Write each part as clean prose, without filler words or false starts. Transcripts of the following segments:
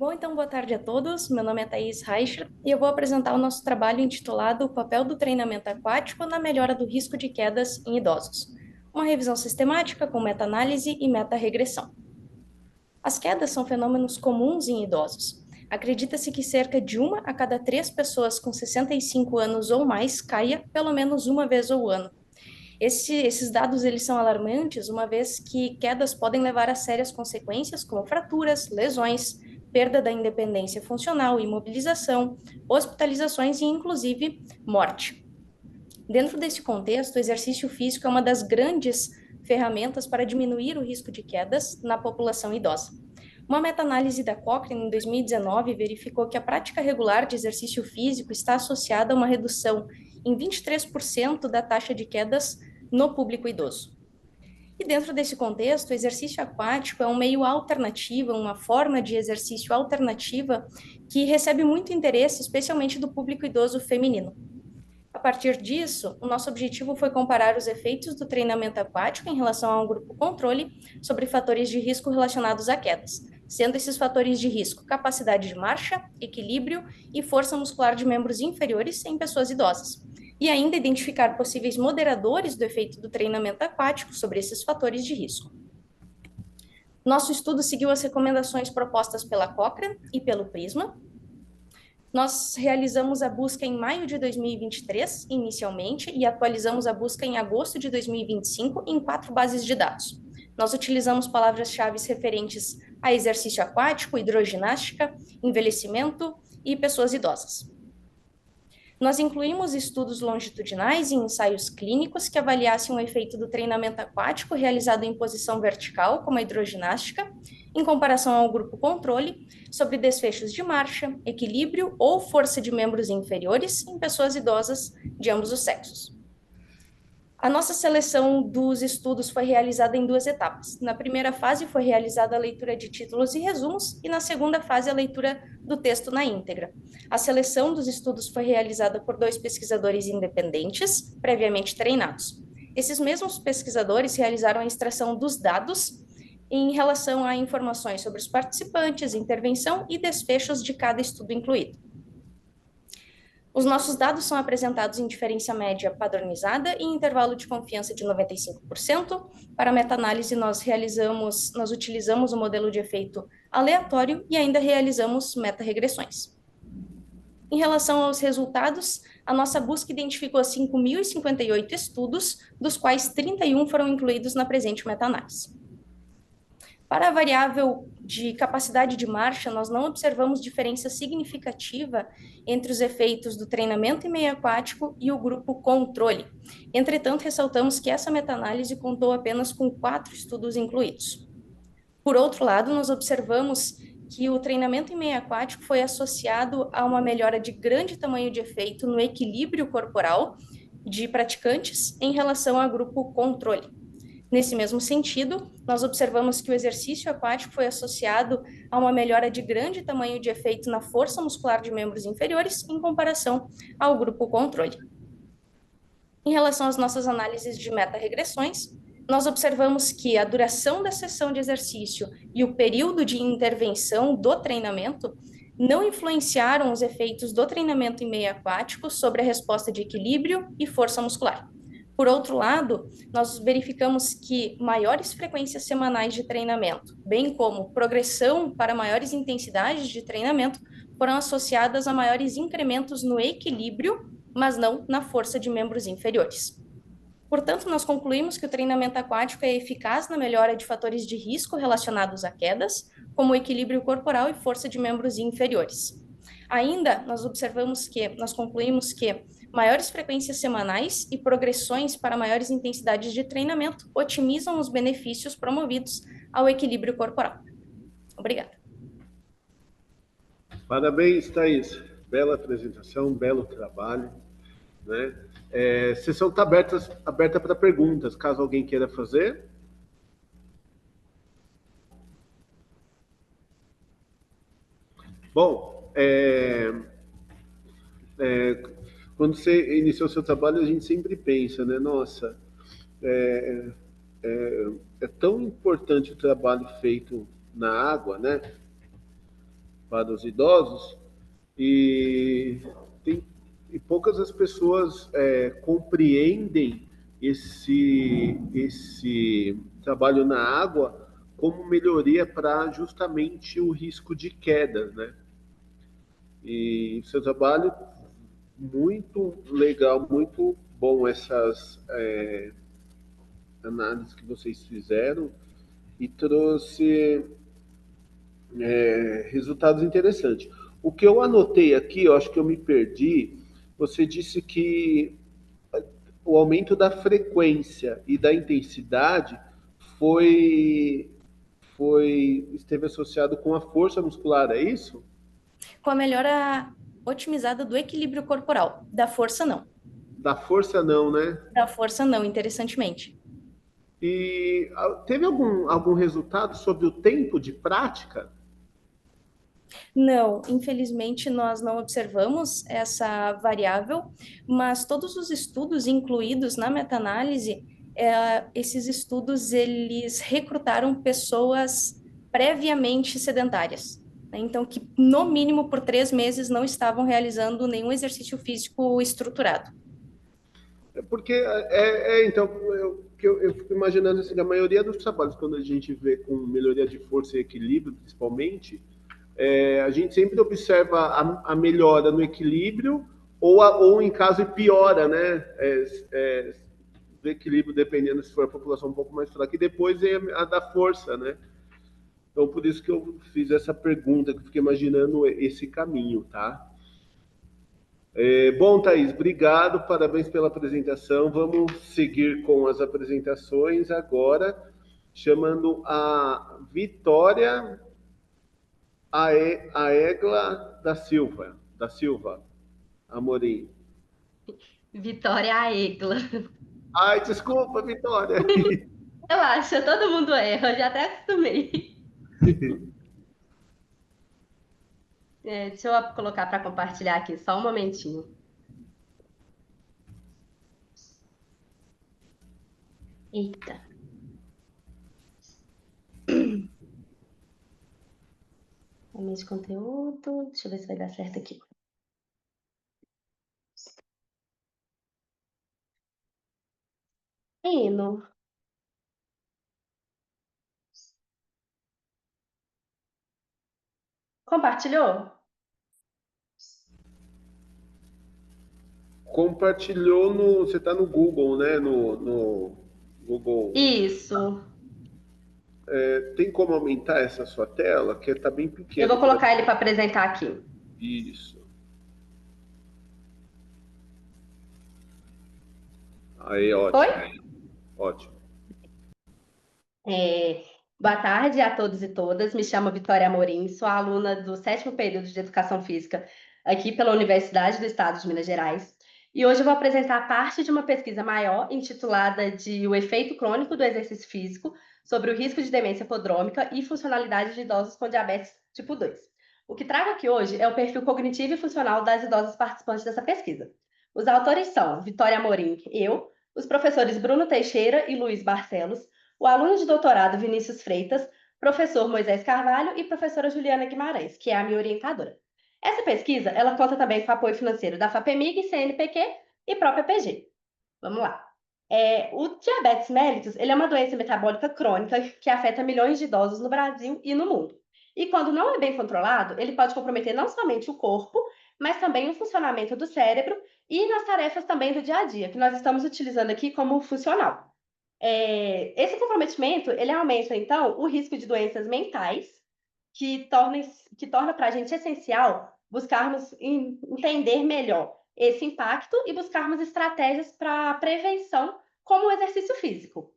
Bom, então, boa tarde a todos. Meu nome é Thaís Reicher e eu vou apresentar o nosso trabalho intitulado O papel do treinamento aquático na melhora do risco de quedas em idosos. Uma revisão sistemática com meta-análise e meta-regressão. As quedas são fenômenos comuns em idosos. Acredita-se que cerca de 1 a cada 3 pessoas com 65 anos ou mais caia pelo menos uma vez ao ano. Esses dados eles são alarmantes, uma vez que quedas podem levar a sérias consequências, como fraturas, lesões, perda da independência funcional, imobilização, hospitalizações e, inclusive, morte. Dentro desse contexto, o exercício físico é uma das grandes ferramentas para diminuir o risco de quedas na população idosa. Uma meta-análise da Cochrane em 2019 verificou que a prática regular de exercício físico está associada a uma redução em 23% da taxa de quedas no público idoso. E dentro desse contexto, o exercício aquático é um meio alternativo, uma forma de exercício alternativa que recebe muito interesse, especialmente do público idoso feminino. A partir disso, o nosso objetivo foi comparar os efeitos do treinamento aquático em relação a um grupo controle sobre fatores de risco relacionados a quedas, sendo esses fatores de risco capacidade de marcha, equilíbrio e força muscular de membros inferiores em pessoas idosas. E ainda identificar possíveis moderadores do efeito do treinamento aquático sobre esses fatores de risco. Nosso estudo seguiu as recomendações propostas pela Cochrane e pelo PRISMA. Nós realizamos a busca em maio de 2023, inicialmente, e atualizamos a busca em agosto de 2025 em 4 bases de dados. Nós utilizamos palavras-chave referentes a exercício aquático, hidroginástica, envelhecimento e pessoas idosas. Nós incluímos estudos longitudinais e ensaios clínicos que avaliassem o efeito do treinamento aquático realizado em posição vertical, como a hidroginástica, em comparação ao grupo controle, sobre desfechos de marcha, equilíbrio ou força de membros inferiores em pessoas idosas de ambos os sexos. A nossa seleção dos estudos foi realizada em 2 etapas. Na primeira fase foi realizada a leitura de títulos e resumos e na segunda fase a leitura do texto na íntegra. A seleção dos estudos foi realizada por 2 pesquisadores independentes, previamente treinados. Esses mesmos pesquisadores realizaram a extração dos dados em relação a informações sobre os participantes, intervenção e desfechos de cada estudo incluído. Os nossos dados são apresentados em diferença média padronizada e intervalo de confiança de 95%. Para a meta-análise, nós utilizamos o modelo de efeito aleatório e ainda realizamos meta-regressões. Em relação aos resultados, a nossa busca identificou 5.058 estudos, dos quais 31 foram incluídos na presente meta-análise. Para a variável de capacidade de marcha, nós não observamos diferença significativa entre os efeitos do treinamento em meio aquático e o grupo controle. Entretanto, ressaltamos que essa meta-análise contou apenas com 4 estudos incluídos. Por outro lado, nós observamos que o treinamento em meio aquático foi associado a uma melhora de grande tamanho de efeito no equilíbrio corporal de praticantes em relação ao grupo controle. Nesse mesmo sentido, nós observamos que o exercício aquático foi associado a uma melhora de grande tamanho de efeito na força muscular de membros inferiores em comparação ao grupo controle. Em relação às nossas análises de meta-regressões, nós observamos que a duração da sessão de exercício e o período de intervenção do treinamento não influenciaram os efeitos do treinamento em meio aquático sobre a resposta de equilíbrio e força muscular. Por outro lado, nós verificamos que maiores frequências semanais de treinamento, bem como progressão para maiores intensidades de treinamento, foram associadas a maiores incrementos no equilíbrio, mas não na força de membros inferiores. Portanto, nós concluímos que o treinamento aquático é eficaz na melhora de fatores de risco relacionados a quedas, como o equilíbrio corporal e força de membros inferiores. Ainda, nós concluímos que maiores frequências semanais e progressões para maiores intensidades de treinamento otimizam os benefícios promovidos ao equilíbrio corporal. Obrigada. Parabéns, Thaís. Bela apresentação, belo trabalho, né? Sessão está aberta para perguntas, caso alguém queira fazer. Bom, quando você iniciou o seu trabalho, a gente sempre pensa, né? Nossa, é tão importante o trabalho feito na água, né? para os idosos, e, tem, e poucas as pessoas compreendem esse trabalho na água como melhoria para justamente o risco de quedas, né? E seu trabalho muito legal, muito bom essas análises que vocês fizeram e trouxe resultados interessantes. O que eu anotei aqui, eu acho que eu me perdi, você disse que o aumento da frequência e da intensidade foi, esteve associado com a força muscular, é isso? Com a melhora otimizada do equilíbrio corporal. Da força, não. Da força não, né? Da força, não, interessantemente. E teve algum resultado sobre o tempo de prática? Não, infelizmente nós não observamos essa variável, mas todos os estudos incluídos na meta-análise, esses estudos eles recrutaram pessoas previamente sedentárias, né? Então, que no mínimo por 3 meses não estavam realizando nenhum exercício físico estruturado. Porque, então, eu fico imaginando assim, a maioria dos trabalhos, quando a gente vê com melhoria de força e equilíbrio, principalmente, a gente sempre observa a melhora no equilíbrio ou em caso de piora, né? Do equilíbrio, dependendo se for a população um pouco mais fraca, e depois é a da força, né? Então, por isso que eu fiz essa pergunta, que eu fiquei imaginando esse caminho, tá? Bom, Thaís, obrigado, parabéns pela apresentação. Vamos seguir com as apresentações agora, chamando a Vitória Aegla da Silva Amorim. Vitória Aegla. Ai, desculpa, Vitória. Relaxa, todo mundo erra, eu já até acostumei. Deixa eu colocar para compartilhar aqui, só um momentinho. Eita. Momento de conteúdo, deixa eu ver se vai dar certo aqui. Hino. Compartilhou? Compartilhou no. Você está no Google, né? No Google. Isso. Tem como aumentar essa sua tela? Que está bem Eu vou pequeno. colocar ele para apresentar aqui. Isso. Aí, Foi? ótimo. Ótimo. Boa tarde a todos e todas. Me chamo Vitória Amorim, sou aluna do 7º período de Educação Física aqui pela Universidade do Estado de Minas Gerais. E hoje eu vou apresentar parte de uma pesquisa maior intitulada de O Efeito Crônico do Exercício Físico sobre o risco de demência prodrômica e funcionalidade de idosos com diabetes tipo 2. O que trago aqui hoje é o perfil cognitivo e funcional das idosas participantes dessa pesquisa. Os autores são Vitória Amorim, eu, os professores Bruno Teixeira e Luiz Barcelos, o aluno de doutorado Vinícius Freitas, professor Moisés Carvalho e professora Juliana Guimarães, que é a minha orientadora. Essa pesquisa, ela conta também com o apoio financeiro da FAPEMIG, CNPq e própria PG. Vamos lá. O diabetes mellitus, ele é uma doença metabólica crônica que afeta milhões de idosos no Brasil e no mundo. E quando não é bem controlado, ele pode comprometer não somente o corpo, mas também o funcionamento do cérebro e nas tarefas também do dia a dia, que nós estamos utilizando aqui como funcional. Esse comprometimento, ele aumenta, então, o risco de doenças mentais, que torna para a gente essencial buscarmos entender melhor esse impacto e buscarmos estratégias para prevenção, como o exercício físico.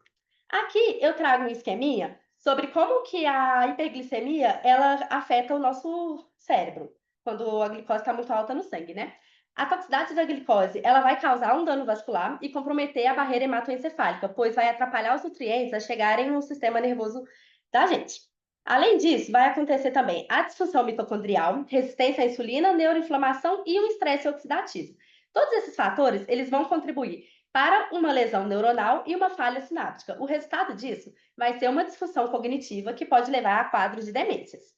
Aqui eu trago um esqueminha sobre como que a hiperglicemia ela afeta o nosso cérebro, quando a glicose está muito alta no sangue, né? A toxicidade da glicose, ela vai causar um dano vascular e comprometer a barreira hematoencefálica, pois vai atrapalhar os nutrientes a chegarem no sistema nervoso da gente. Além disso, vai acontecer também a disfunção mitocondrial, resistência à insulina, neuroinflamação e o estresse oxidativo. Todos esses fatores, eles vão contribuir para uma lesão neuronal e uma falha sináptica. O resultado disso vai ser uma disfunção cognitiva que pode levar a quadros de demências.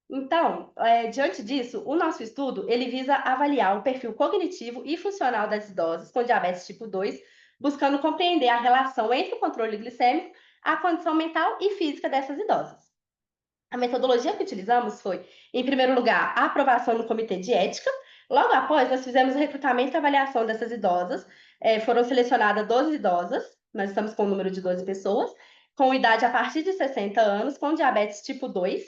Então, diante disso, o nosso estudo ele visa avaliar o perfil cognitivo e funcional das idosas com diabetes tipo 2, buscando compreender a relação entre o controle glicêmico, a condição mental e física dessas idosas. A metodologia que utilizamos foi, em primeiro lugar, a aprovação no comitê de ética. Logo após, nós fizemos o recrutamento e avaliação dessas idosas. Foram selecionadas 12 idosas, nós estamos com o número de 12 pessoas, com idade a partir de 60 anos, com diabetes tipo 2.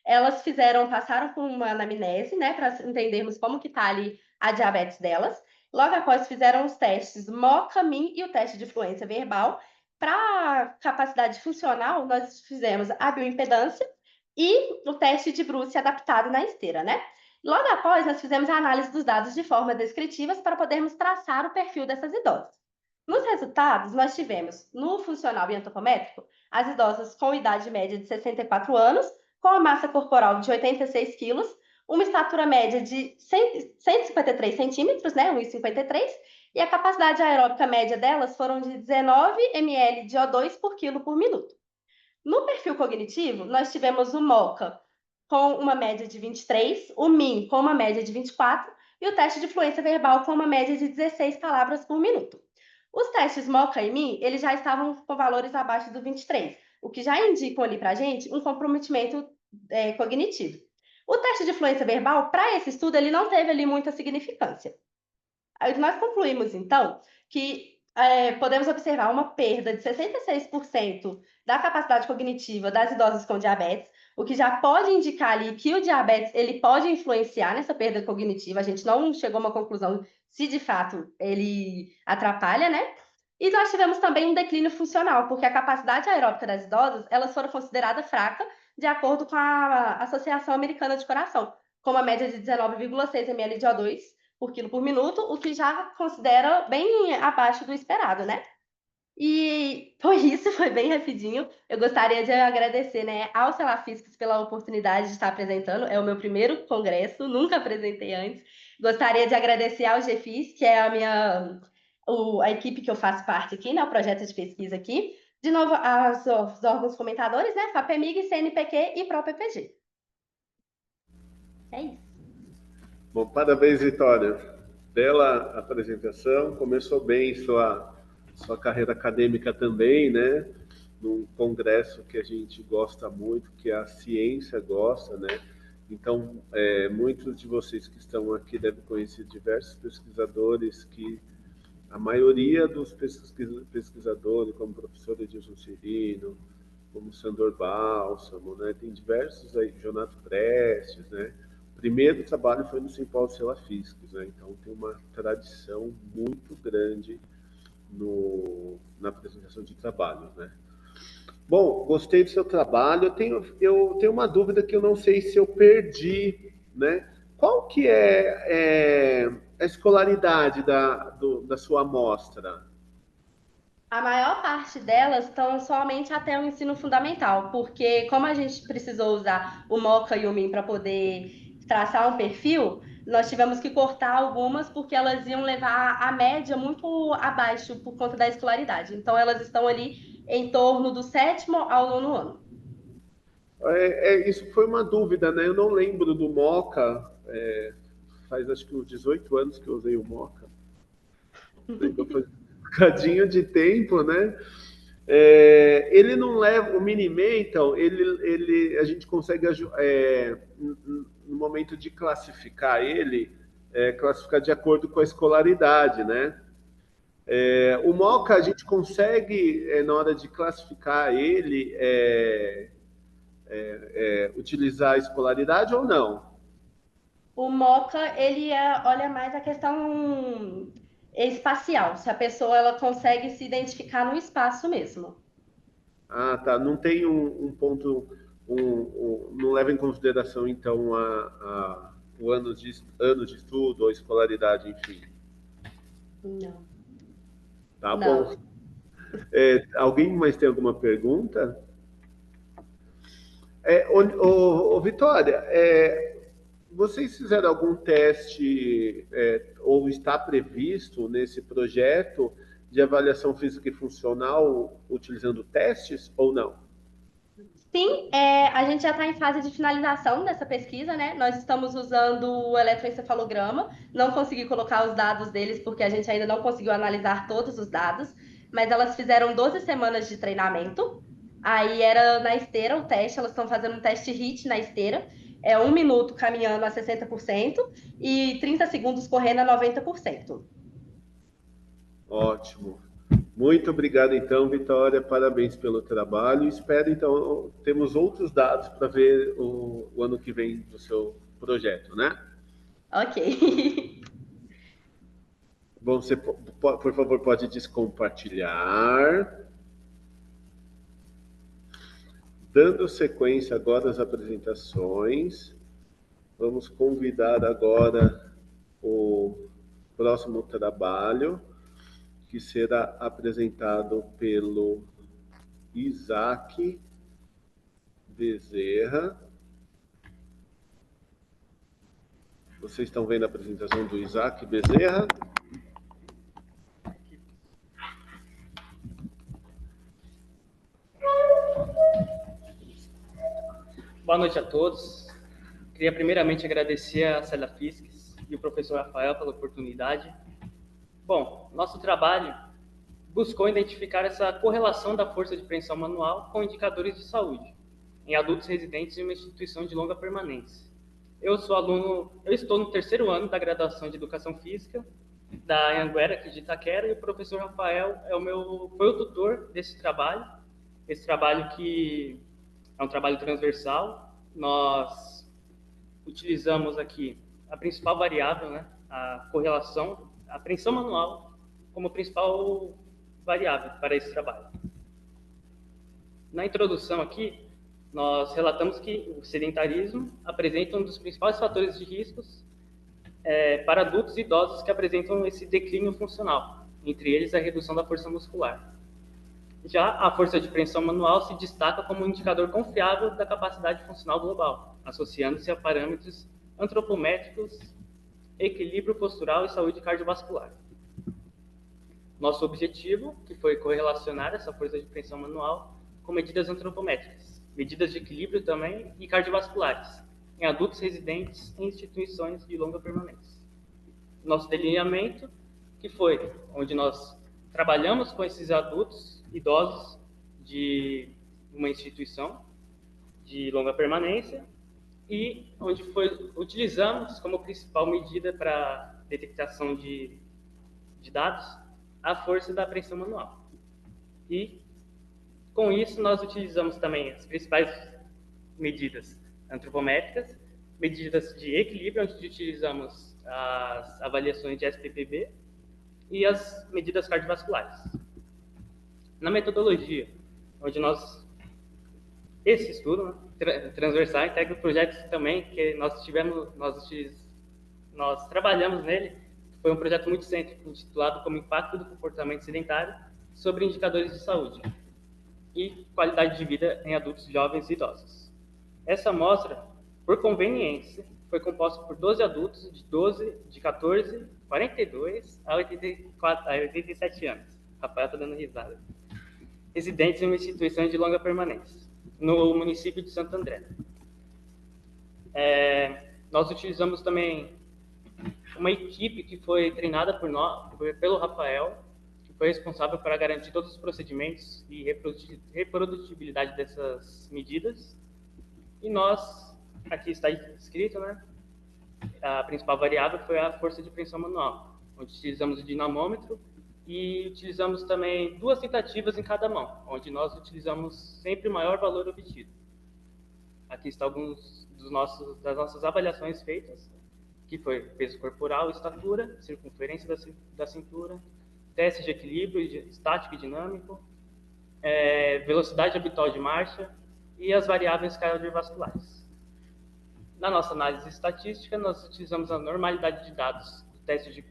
Elas passaram por uma anamnese, né, para entendermos como que está ali a diabetes delas. Logo após, fizeram os testes MOCA, MIN e o teste de fluência verbal. Para capacidade funcional, nós fizemos a bioimpedância e o teste de Bruce adaptado na esteira, né? Logo após, nós fizemos a análise dos dados de forma descritivas para podermos traçar o perfil dessas idosas. Nos resultados, nós tivemos, no funcional e antropométrico, as idosas com idade média de 64 anos, com a massa corporal de 86 quilos, uma estatura média de 153 centímetros, né, 1,53, e a capacidade aeróbica média delas foram de 19 ml de O2 por quilo por minuto. No perfil cognitivo, nós tivemos o MOCA com uma média de 23, o MIN com uma média de 24 e o teste de fluência verbal com uma média de 16 palavras por minuto. Os testes MOCA e MIN, eles já estavam com valores abaixo do 23, o que já indicam ali para a gente um comprometimento cognitivo. O teste de fluência verbal, para esse estudo, ele não teve ali muita significância. Aí nós concluímos, então, que podemos observar uma perda de 66% da capacidade cognitiva das idosas com diabetes, o que já pode indicar ali que o diabetes ele pode influenciar nessa perda cognitiva. A gente não chegou a uma conclusão se de fato ele atrapalha, né? E nós tivemos também um declínio funcional, porque a capacidade aeróbica das idosas, elas foram consideradas fracas de acordo com a Associação Americana de Coração, com uma média de 19,6 ml de O2 por quilo por minuto, o que já considera bem abaixo do esperado, né? E foi isso, foi bem rapidinho. Eu gostaria de agradecer, né, ao Celafiscs pela oportunidade de estar apresentando. É o meu primeiro congresso, nunca apresentei antes. Gostaria de agradecer ao GFIS, que é a equipe que eu faço parte aqui, né, o projeto de pesquisa aqui. De novo, os órgãos comentadores, né, FAPEMIG, CNPq e PROPPG. É isso. Bom, parabéns, Vitória. Bela apresentação. Começou bem sua carreira acadêmica também, né? Num congresso que a gente gosta muito, que a ciência gosta, né? Então, muitos de vocês que estão aqui devem conhecer diversos pesquisadores que a maioria dos pesquisadores, como o professor Edilson Cirino, como Sandor Bálsamo, né? Tem diversos aí, Jonato Prestes, né? O primeiro trabalho foi no Simpósio Celafiscs, né? Então tem uma tradição muito grande na apresentação de trabalhos, né? Bom, gostei do seu trabalho. Eu tenho uma dúvida que eu não sei se eu perdi, né? Qual que é a escolaridade da sua amostra? A maior parte delas estão somente até o ensino fundamental, porque como a gente precisou usar o Moca e o Min para poder traçar um perfil, nós tivemos que cortar algumas porque elas iam levar a média muito abaixo por conta da escolaridade. Então elas estão ali em torno do 7º ao 9º ano. Isso foi uma dúvida, né? Eu não lembro do Moca. Faz acho que uns 18 anos que eu usei o Moca. Então foi um bocadinho de tempo, né? Ele não leva o Minimental, a gente consegue no momento de classificar ele, classificar de acordo com a escolaridade, né? O Moca a gente consegue na hora de classificar ele utilizar a escolaridade ou não? O Moca, ele olha mais a questão espacial, se a pessoa ela consegue se identificar no espaço mesmo. Ah, tá. Não tem um ponto, não leva em consideração, então, o ano de estudo ou escolaridade, enfim. Não. Tá Não. bom. Alguém mais tem alguma pergunta? Vitória, vocês fizeram algum teste ou está previsto nesse projeto de avaliação física e funcional utilizando testes ou não? Sim, a gente já está em fase de finalização dessa pesquisa, né? Nós estamos usando o eletroencefalograma, não consegui colocar os dados deles porque a gente ainda não conseguiu analisar todos os dados, mas elas fizeram 12 semanas de treinamento, aí era na esteira o teste, elas estão fazendo um teste HIIT na esteira, 1 minuto caminhando a 60% e 30 segundos correndo a 90%. Ótimo. Muito obrigado, então, Vitória. Parabéns pelo trabalho. Espero, então, temos outros dados para ver o ano que vem do seu projeto, né? Ok. Bom, você, por favor, pode descompartilhar. Dando sequência agora às apresentações, vamos convidar agora o próximo trabalho, que será apresentado pelo Isaac Bezerra. Vocês estão vendo a apresentação do Isaac Bezerra? Boa noite a todos. Queria primeiramente agradecer a Célia Fisques e o professor Rafael pela oportunidade. Bom, nosso trabalho buscou identificar essa correlação da força de preensão manual com indicadores de saúde em adultos residentes em uma instituição de longa permanência. Eu estou no terceiro ano da graduação de Educação Física da Anhanguera, aqui de Itaquera, e o professor Rafael foi o tutor desse trabalho. Esse trabalho que é um trabalho transversal. Nós utilizamos aqui a principal variável, né, a correlação, a preensão manual como principal variável para esse trabalho. Na introdução aqui, nós relatamos que o sedentarismo apresenta um dos principais fatores de riscos para adultos e idosos que apresentam esse declínio funcional, entre eles a redução da força muscular. Já a força de preensão manual se destaca como um indicador confiável da capacidade funcional global, associando-se a parâmetros antropométricos, equilíbrio postural e saúde cardiovascular. Nosso objetivo, que foi correlacionar essa força de preensão manual com medidas antropométricas, medidas de equilíbrio também e cardiovasculares, em adultos residentes em instituições de longa permanência. Nosso delineamento, que foi onde nós trabalhamos com esses adultos idosos de uma instituição de longa permanência e onde utilizamos como principal medida para detectação de dados a força da preensão manual. E com isso nós utilizamos também as principais medidas antropométricas, medidas de equilíbrio, onde utilizamos as avaliações de SPPB e as medidas cardiovasculares. Na metodologia, onde esse estudo, né, transversal, integra projetos também que nós trabalhamos nele, foi um projeto muito cêntrico, intitulado como Impacto do Comportamento Sedentário sobre Indicadores de Saúde e Qualidade de Vida em Adultos Jovens e Idosos. Essa amostra, por conveniência, foi composta por 12 adultos de 14, 42 a 87 anos. O Rafael está dando risada. Residentes em uma instituição de longa permanência, no município de Santo André. Nós utilizamos também uma equipe que foi treinada pelo Rafael, que foi responsável para garantir todos os procedimentos e reprodutibilidade dessas medidas. E nós, aqui está escrito, né, a principal variável foi a força de preensão manual, onde utilizamos o dinamômetro e utilizamos também 2 tentativas em cada mão, onde nós utilizamos sempre o maior valor obtido. Aqui estão alguns das nossas avaliações feitas, que foi peso corporal, estatura, circunferência da cintura, teste de equilíbrio estático e dinâmico, velocidade habitual de marcha e as variáveis cardiovasculares. Na nossa análise estatística, nós utilizamos a normalidade de dados do teste de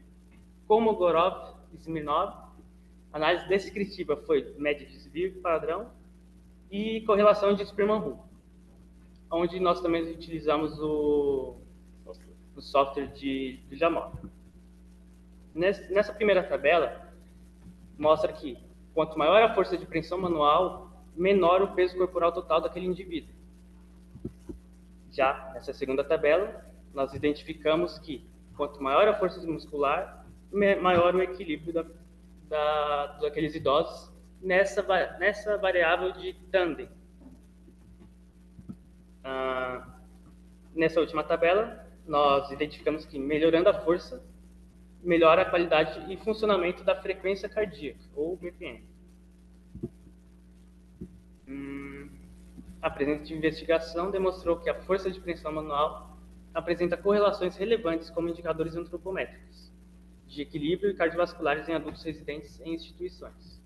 Kolmogorov e Smirnov. A análise descritiva foi média de desvio padrão e correlação de Spearman-Hull, onde nós também utilizamos o software de Jamor. Nessa primeira tabela, mostra que quanto maior a força de preensão manual menor o peso corporal total daquele indivíduo. Já nessa segunda tabela, nós identificamos que quanto maior a força muscular, maior o equilíbrio daqueles idosos nessa variável de Tandem. Nessa última tabela, nós identificamos que melhorando a força, melhora a qualidade e funcionamento da frequência cardíaca, ou BPM. A presente investigação demonstrou que a força de pressão manual apresenta correlações relevantes como indicadores antropométricos de equilíbrio e cardiovasculares em adultos residentes em instituições.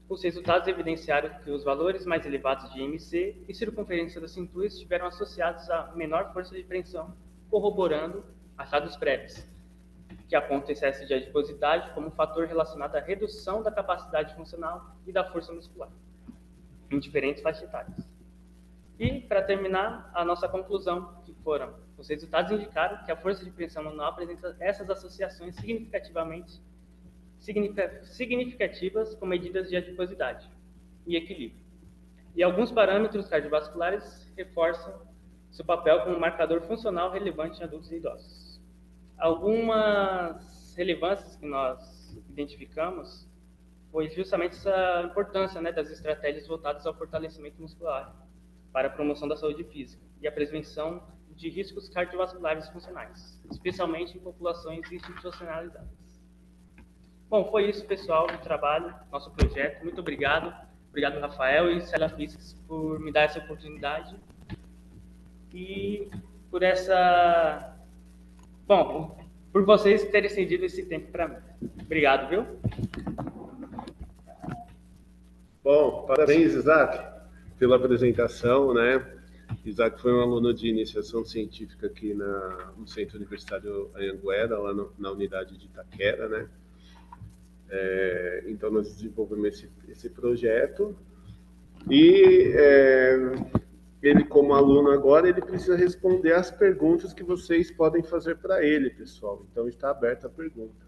Os resultados evidenciaram que os valores mais elevados de IMC e circunferência da cintura estiveram associados a menor força de pressão, corroborando achados prévios, que apontam excesso de adiposidade como um fator relacionado à redução da capacidade funcional e da força muscular, em diferentes faixas etárias. E, para terminar, a nossa conclusão, que foram, os resultados indicaram que a força de pressão manual apresenta essas associações significativas com medidas de adiposidade e equilíbrio. E alguns parâmetros cardiovasculares reforçam seu papel como marcador funcional relevante em adultos e idosos. Algumas relevâncias que nós identificamos foi justamente essa importância, né, das estratégias voltadas ao fortalecimento muscular para a promoção da saúde física e a prevenção de riscos cardiovasculares funcionais, especialmente em populações institucionalizadas. Bom, foi isso, pessoal, do trabalho, nosso projeto. Muito obrigado. Obrigado, Rafael e Célia Fisques, por me dar essa oportunidade e por essa... Bom, por vocês terem cedido esse tempo para mim. Obrigado, viu? Bom, parabéns, Isaac, pela apresentação, né? Isaac foi um aluno de iniciação científica aqui no Centro Universitário Anhanguera, lá na unidade de Itaquera, né? Então, nós desenvolvemos esse projeto e ele, como aluno agora, ele precisa responder as perguntas que vocês podem fazer para ele, pessoal. Então, está aberta a pergunta.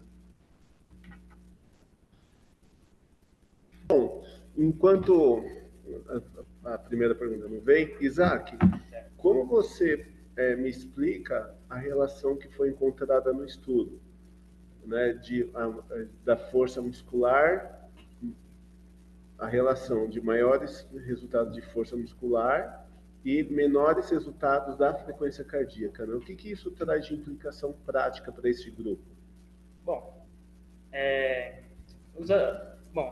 Bom, enquanto a primeira pergunta não vem, Isaac, como você me explica a relação que foi encontrada no estudo, né, da força muscular, a relação de maiores resultados de força muscular e menores resultados da frequência cardíaca, né? O que isso traz de implicação prática para esse grupo? Bom,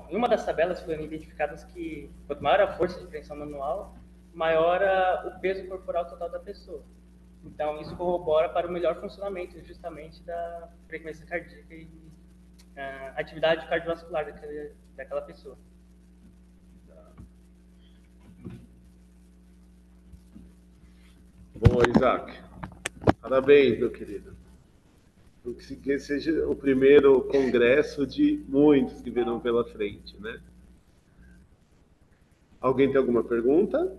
em uma das tabelas foram identificadas que quanto maior a força de pressão manual, maior o peso corporal total da pessoa. Então, isso corrobora para o melhor funcionamento, justamente, da frequência cardíaca e atividade cardiovascular daquela pessoa. Boa, Isaac. Parabéns, meu querido. Que seja o primeiro congresso de muitos que virão pela frente, né? Alguém tem alguma pergunta?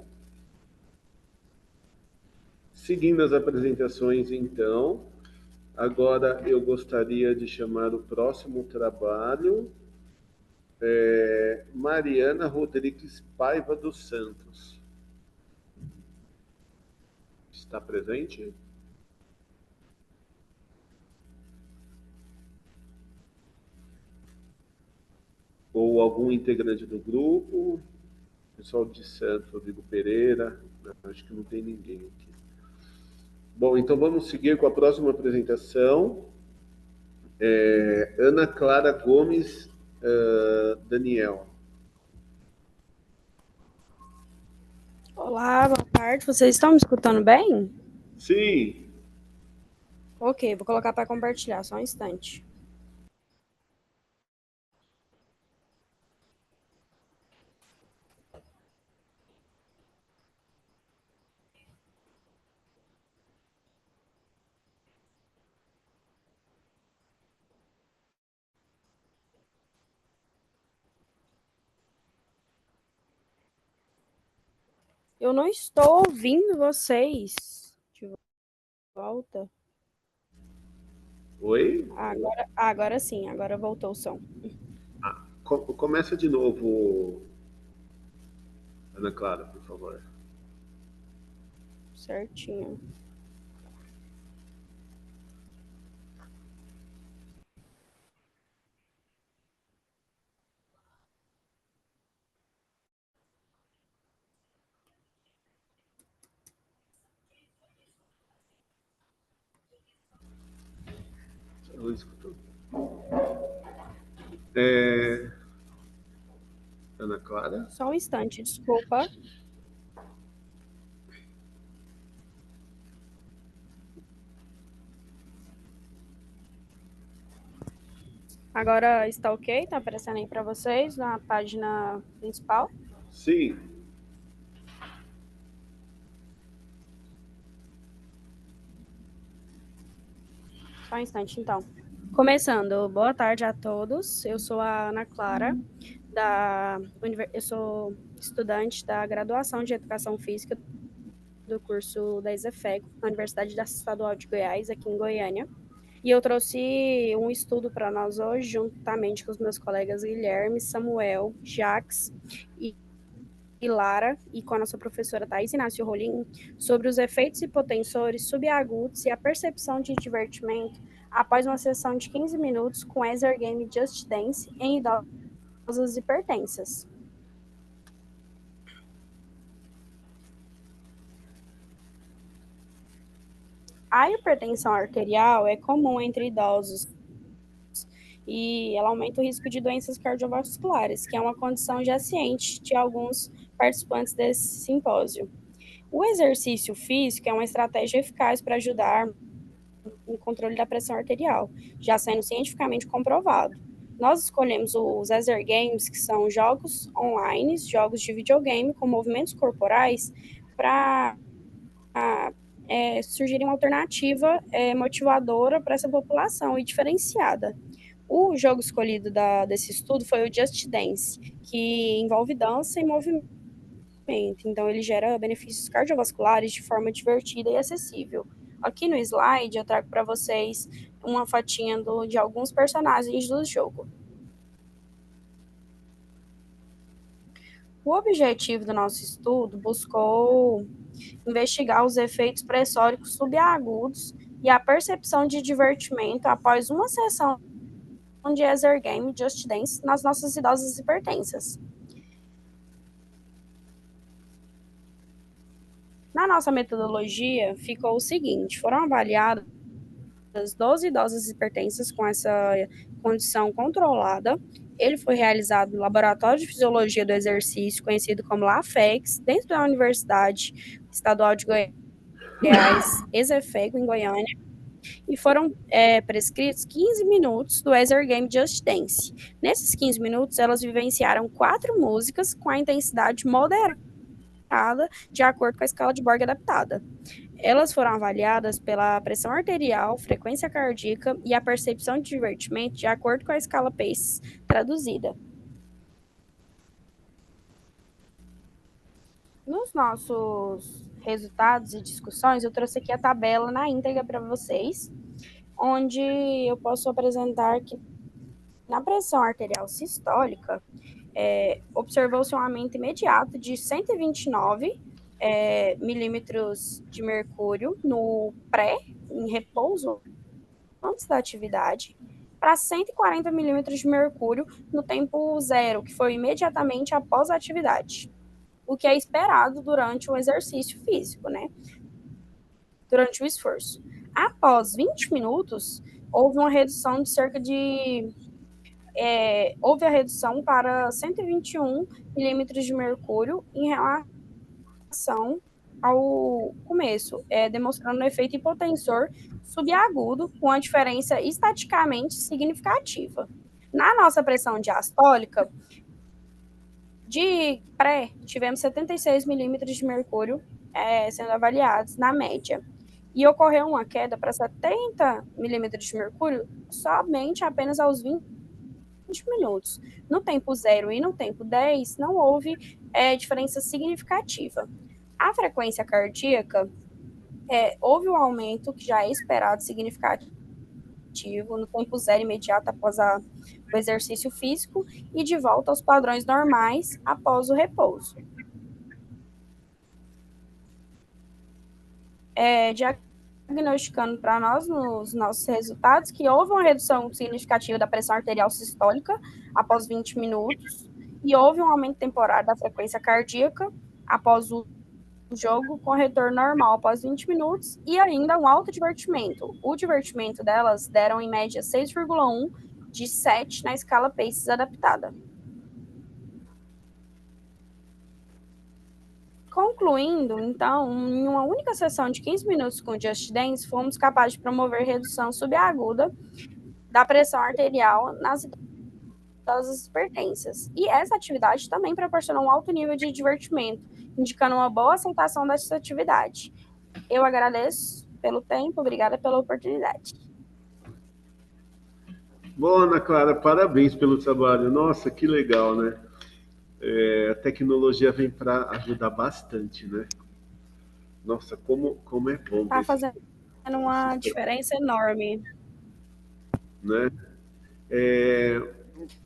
Seguindo as apresentações, então, agora eu gostaria de chamar o próximo trabalho, Mariana Rodrigues Paiva dos Santos. Está presente? Ou algum integrante do grupo? Pessoal de Santos, Rodrigo Pereira, acho que não tem ninguém aqui. Bom, então vamos seguir com a próxima apresentação. Ana Clara Gomes Daniel. Olá, boa tarde. Vocês estão me escutando bem? Sim. Ok, vou colocar para compartilhar, só um instante. Eu não estou ouvindo vocês. De volta. Oi? Agora sim, agora voltou o som. Começa de novo. Ana Clara, por favor. Certinho. Eu escuto. Ana Clara? Só um instante, desculpa. Agora está ok? Tá aparecendo aí para vocês na página principal? Sim. Só um instante, então. Começando, boa tarde a todos. Eu sou a Ana Clara, eu sou estudante da graduação de Educação Física do curso da ESEFEG, na Universidade Estadual de Goiás, aqui em Goiânia. E eu trouxe um estudo para nós hoje, juntamente com os meus colegas Guilherme, Samuel, Jax e Lara, e com a nossa professora Thais Inácio Rolim, sobre os efeitos hipotensores subagudos e a percepção de divertimento após uma sessão de 15 minutos com Exergame Just Dance em idosas hipertensas. A hipertensão arterial é comum entre idosos e ela aumenta o risco de doenças cardiovasculares, que é uma condição já ciente de alguns participantes desse simpósio. O exercício físico é uma estratégia eficaz para ajudar no controle da pressão arterial, já sendo cientificamente comprovado. Nós escolhemos os Exergames, que são jogos online, jogos de videogame com movimentos corporais, para surgir uma alternativa motivadora para essa população e diferenciada. O jogo escolhido desse estudo foi o Just Dance, que envolve dança e movimento. Então, ele gera benefícios cardiovasculares de forma divertida e acessível. Aqui no slide, eu trago para vocês uma fotinha de alguns personagens do jogo. O objetivo do nosso estudo buscou investigar os efeitos pressóricos subagudos e a percepção de divertimento após uma sessão de Exergame Just Dance nas nossas idosas hipertensas. Na nossa metodologia, ficou o seguinte: foram avaliadas 12 idosas hipertensas com essa condição controlada. Ele foi realizado no Laboratório de Fisiologia do Exercício, conhecido como LAFEX, dentro da Universidade Estadual de Goiás, ESEFEG, em Goiânia, e foram prescritos 15 minutos do Exergame Just Dance. Nesses 15 minutos, elas vivenciaram 4 músicas com a intensidade moderada, de acordo com a escala de Borg adaptada. Elas foram avaliadas pela pressão arterial, frequência cardíaca e a percepção de divertimento de acordo com a escala PACE traduzida. Nos nossos resultados e discussões, eu trouxe aqui a tabela na íntegra para vocês, onde eu posso apresentar que na pressão arterial sistólica, observou-se um aumento imediato de 129 milímetros de mercúrio no em repouso, antes da atividade, para 140 milímetros de mercúrio no tempo zero, que foi imediatamente após a atividade, o que é esperado durante o exercício físico, né? Durante o esforço. Após 20 minutos, houve uma redução de cerca de houve a redução para 121 milímetros de mercúrio em relação ao começo, demonstrando um efeito hipotensor subagudo com uma diferença estatisticamente significativa. Na nossa pressão diastólica, de tivemos 76 milímetros de mercúrio sendo avaliados na média. E ocorreu uma queda para 70 milímetros de mercúrio somente apenas aos 20 minutos. No tempo 0 e no tempo 10, não houve diferença significativa. A frequência cardíaca, houve um aumento que já é esperado significativo no tempo 0 imediato após o exercício físico e de volta aos padrões normais após o repouso. diagnosticando para nós, nos nossos resultados, que houve uma redução significativa da pressão arterial sistólica após 20 minutos e houve um aumento temporário da frequência cardíaca após o jogo, com retorno normal após 20 minutos e ainda um alto divertimento. O divertimento delas deram, em média, 6,1 de 7 na escala PACES adaptada. Concluindo, então, em uma única sessão de 15 minutos com Just Dance, fomos capazes de promover redução subaguda da pressão arterial nas idosas hipertensas. E essa atividade também proporcionou um alto nível de divertimento, indicando uma boa aceitação dessa atividade. Eu agradeço pelo tempo, obrigada pela oportunidade. Bom, Ana Clara, parabéns pelo trabalho. Nossa, que legal, né? A tecnologia vem para ajudar bastante, né? Nossa, como é bom. Está fazendo uma diferença enorme. Né?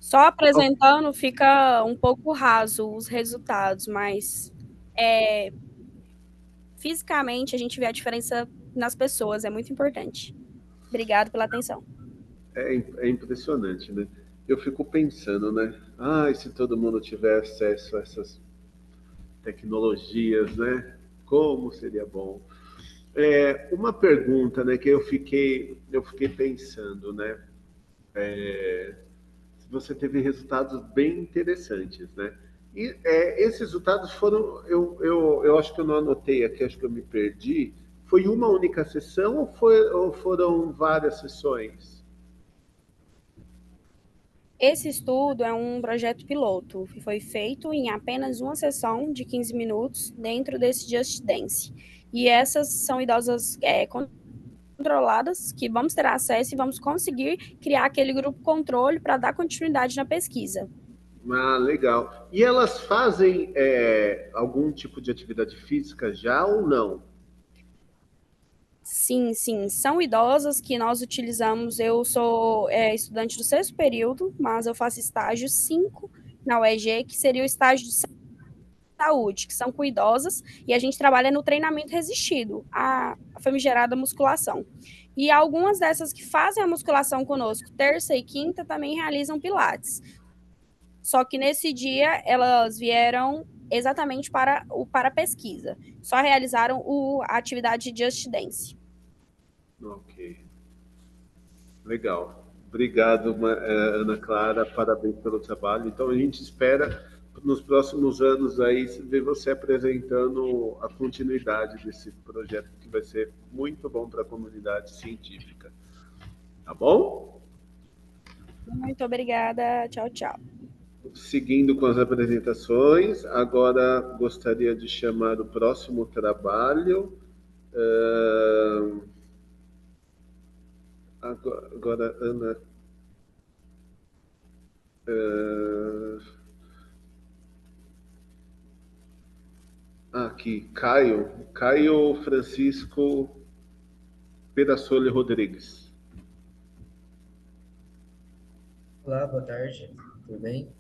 Só apresentando fica um pouco raso os resultados, mas fisicamente a gente vê a diferença nas pessoas, é muito importante. Obrigado pela atenção. É impressionante, né? Eu fico pensando, né? Se todo mundo tiver acesso a essas tecnologias, né? Como seria bom. Uma pergunta, né, que eu fiquei pensando, né? Você teve resultados bem interessantes, né? E esses resultados foram, eu acho que eu não anotei aqui, acho que eu me perdi. Foi uma única sessão ou foram várias sessões? Esse estudo é um projeto piloto que foi feito em apenas uma sessão de 15 minutos dentro desse Just Dance. E essas são idosas controladas que vamos ter acesso e vamos conseguir criar aquele grupo controle para dar continuidade na pesquisa. Legal. E elas fazem algum tipo de atividade física já ou não? Sim. São idosas que nós utilizamos. Eu sou estudante do 6º período, mas eu faço estágio 5 na UEG, que seria o estágio de saúde, que são com idosas, e a gente trabalha no treinamento resistido, a famigerada musculação. E algumas dessas que fazem a musculação conosco, terça e quinta, também realizam pilates. Só que nesse dia elas vieram exatamente para pesquisa. Só realizaram a atividade de Just Dance. Ok. Legal. Obrigado, Ana Clara. Parabéns pelo trabalho. Então, a gente espera, nos próximos anos, aí, ver você apresentando a continuidade desse projeto, que vai ser muito bom para a comunidade científica. Tá bom? Muito obrigada. Tchau, tchau. Seguindo com as apresentações, agora gostaria de chamar o próximo trabalho. Agora, Ana. Aqui, Caio Francisco Perassoli Rodrigues. Olá, boa tarde. Tudo bem?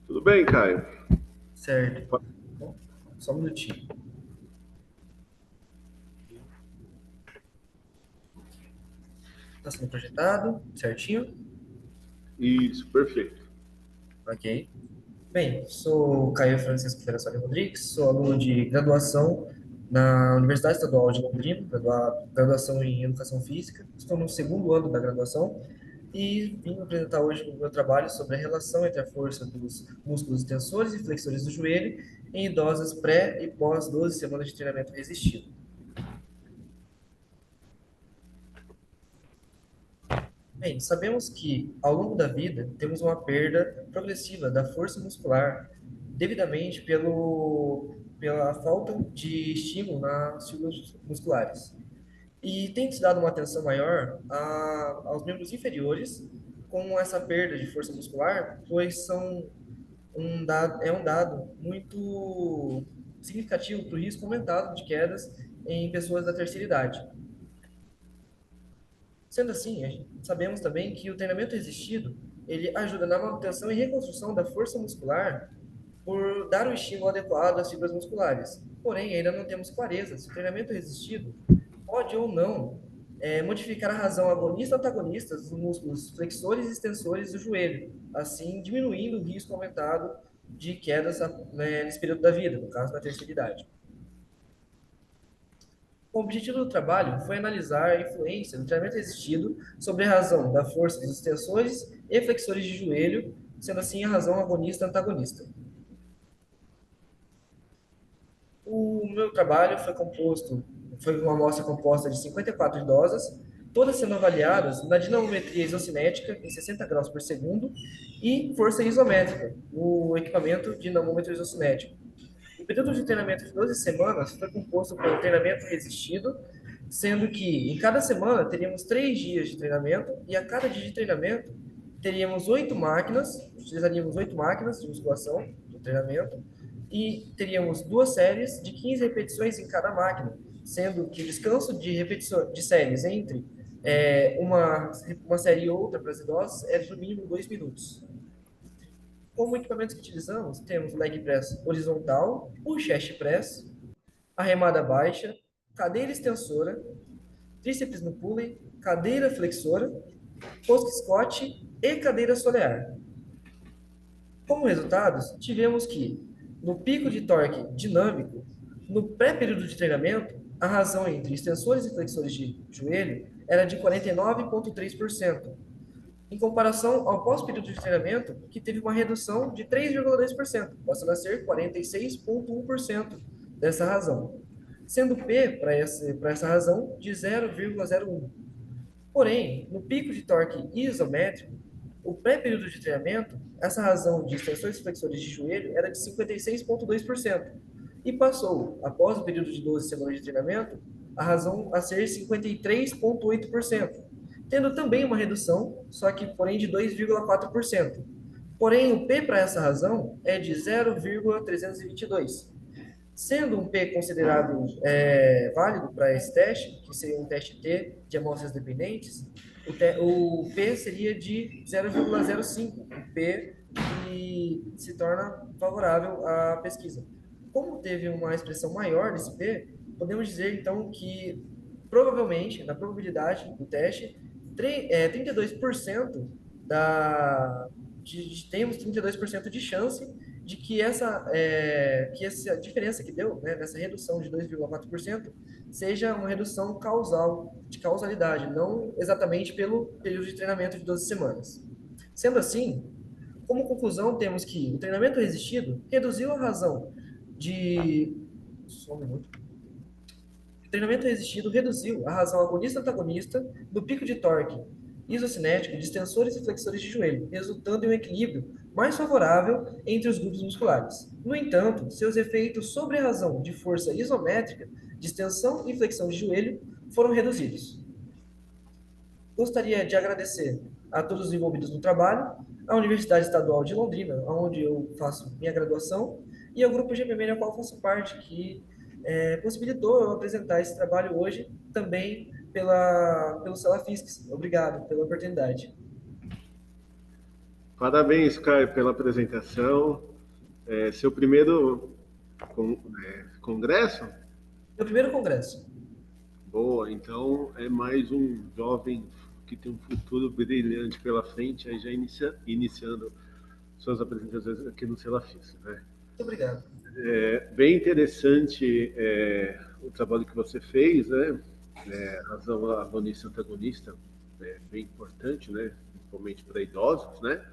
Tudo bem, Caio? Certo. Bom, só um minutinho. Está sendo projetado, certinho? Isso, perfeito. Ok. Bem, sou Caio Francisco Perassoli Rodrigues, sou aluno de graduação na Universidade Estadual de Londrina, graduação em Educação Física. Estou no 2º ano da graduação e vim apresentar hoje o meu trabalho sobre a relação entre a força dos músculos extensores e flexores do joelho em idosas pré e pós 12 semanas de treinamento resistido. Bem, sabemos que, ao longo da vida, temos uma perda progressiva da força muscular, devidamente pela falta de estímulo nas fibras musculares. E tem-se dado uma atenção maior aos membros inferiores com essa perda de força muscular, pois são um dado muito significativo para o risco aumentado de quedas em pessoas da terceira idade. Sendo assim, sabemos também que o treinamento resistido ele ajuda na manutenção e reconstrução da força muscular por dar um estímulo adequado às fibras musculares. Porém, ainda não temos clareza se o treinamento resistido pode ou não modificar a razão agonista ou antagonista dos músculos flexores e extensores do joelho, assim diminuindo o risco aumentado de quedas nesse período da vida, no caso, na terceira idade. O objetivo do trabalho foi analisar a influência do treinamento resistido sobre a razão da força dos extensores e flexores de joelho, sendo assim a razão agonista e antagonista. O meu trabalho foi uma amostra composta de 54 idosas, todas sendo avaliadas na dinamometria isocinética em 60 graus por segundo e força isométrica, o equipamento dinamômetro isocinético. O período de treinamento de 12 semanas foi composto por treinamento resistido, sendo que em cada semana teríamos 3 dias de treinamento e a cada dia de treinamento teríamos 8 máquinas, utilizaríamos 8 máquinas de musculação do treinamento e teríamos 2 séries de 15 repetições em cada máquina, sendo que o descanso de repetições de séries entre uma série e outra para as idosas é no mínimo 2 minutos. Como equipamentos que utilizamos, temos o leg press horizontal, o chest press, a remada baixa, cadeira extensora, tríceps no pulley, cadeira flexora, post squat e cadeira solear. Como resultados, tivemos que, no pico de torque dinâmico, no pré-período de treinamento, a razão entre extensores e flexores de joelho era de 49,3%, em comparação ao pós-período de treinamento, que teve uma redução de 3,2%, passando a ser 46,1% dessa razão, sendo P para essa razão de 0,01. Porém, no pico de torque isométrico, o pré-período de treinamento, essa razão de extensores e flexores de joelho era de 56,2%, e passou, após o período de 12 semanas de treinamento, a razão a ser 53,8%, tendo também uma redução, só que porém de 2,4%. Porém, o P para essa razão é de 0,322, sendo um P considerado válido para esse teste, que seria um teste T de amostras dependentes, o P seria de 0,05, um P que se torna favorável à pesquisa. Como teve uma expressão maior desse P, podemos dizer então que provavelmente, na probabilidade do teste, 32% temos 32% de chance de que essa diferença que deu, né, nessa redução de 2,4%, seja uma redução de causalidade, não exatamente pelo período de treinamento de 12 semanas. Sendo assim, como conclusão, temos que o treinamento resistido reduziu a razão de... Só um minuto. O treinamento resistido reduziu a razão agonista-antagonista do pico de torque isocinético de extensores e flexores de joelho, resultando em um equilíbrio mais favorável entre os grupos musculares. No entanto, seus efeitos sobre a razão de força isométrica de extensão e flexão de joelho foram reduzidos. Gostaria de agradecer a todos os envolvidos no trabalho, à Universidade Estadual de Londrina, onde eu faço minha graduação, e ao Grupo GPM, na qual faço parte, que possibilitou eu apresentar esse trabalho hoje, também pelo Salafisques. Obrigado pela oportunidade. Parabéns, Caio, pela apresentação. Seu primeiro congresso? Meu primeiro congresso. Boa, então é mais um jovem que tem um futuro brilhante pela frente, aí já iniciando suas apresentações aqui no Salafisques, né? Muito obrigado. Bem interessante o trabalho que você fez, né? Razão agonista e antagonista é bem importante, né? Principalmente para idosos, né?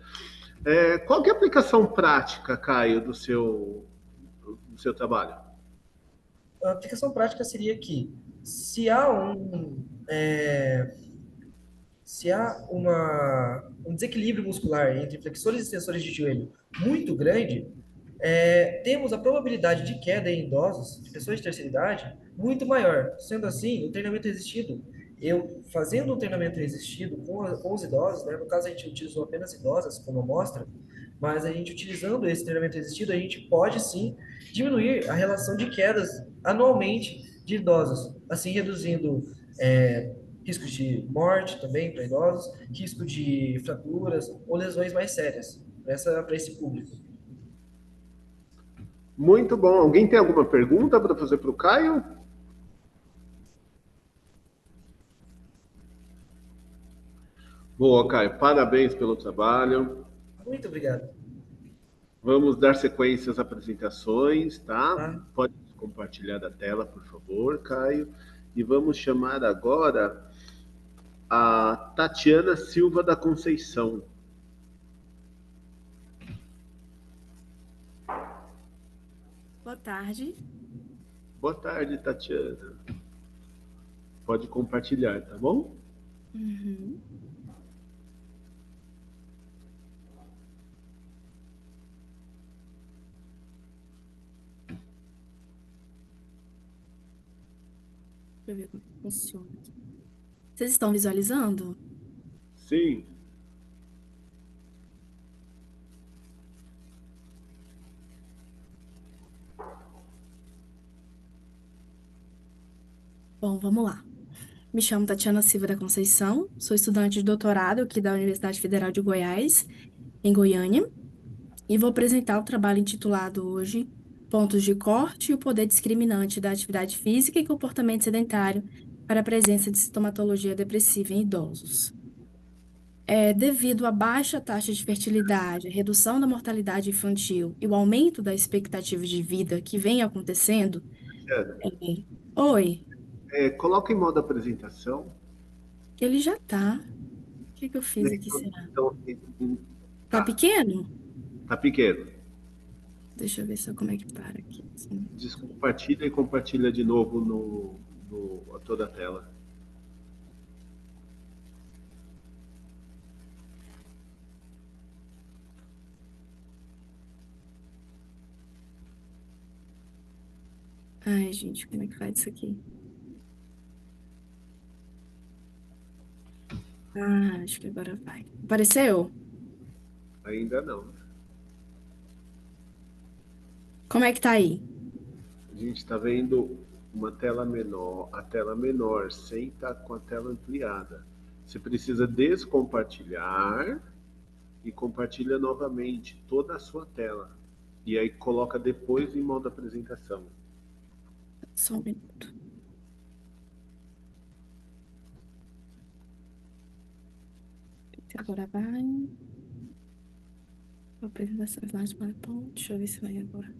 Qual que é a aplicação prática, Caio, do seu trabalho? A aplicação prática seria que se há um desequilíbrio muscular entre flexores e extensores de joelho muito grande, temos a probabilidade de queda em idosos, de pessoas de terceira idade, muito maior. Sendo assim, o treinamento resistido, fazendo um treinamento resistido com os idosos, né, no caso a gente utilizou apenas idosas como amostra, mas a gente utilizando esse treinamento resistido, a gente pode sim diminuir a relação de quedas anualmente de idosos, assim reduzindo risco de morte também para idosos, risco de fraturas ou lesões mais sérias para esse público. Muito bom. Alguém tem alguma pergunta para fazer para o Caio? Boa, Caio. Parabéns pelo trabalho. Muito obrigado. Vamos dar sequência às apresentações, tá? Tá? Pode compartilhar a tela, por favor, Caio. E vamos chamar agora a Tatiana Silva da Conceição. Boa tarde. Boa tarde, Tatiana. Pode compartilhar, tá bom? Uhum. Deixa eu ver como funciona aqui. Vocês estão visualizando? Sim. Bom, vamos lá. Me chamo Tatiana Silva da Conceição, sou estudante de doutorado aqui da Universidade Federal de Goiás, em Goiânia, e vou apresentar o trabalho intitulado hoje Pontos de corte e o poder discriminante da atividade física e comportamento sedentário para a presença de sintomatologia depressiva em idosos. Devido à baixa taxa de fertilidade, a redução da mortalidade infantil e o aumento da expectativa de vida que vem acontecendo, Tatiana, é, oi, coloca em modo apresentação. ele já tá. O que que eu fiz aqui, Então, será? Tá tá, pequeno? tá pequeno. Deixa eu ver só como é que para aqui. Assim. Descompartilha e compartilha de novo a toda a tela. Ai, gente, como é que faz isso aqui? Ah, acho que agora vai. Apareceu? Ainda não. Como é que tá aí? A gente está vendo uma tela menor, a tela menor, sem estar com a tela ampliada. Você precisa descompartilhar e compartilha novamente toda a sua tela. E aí coloca depois em modo apresentação. Só um minuto. Agora vai. Apresentação slide PowerPoint. Deixa eu ver se vai agora.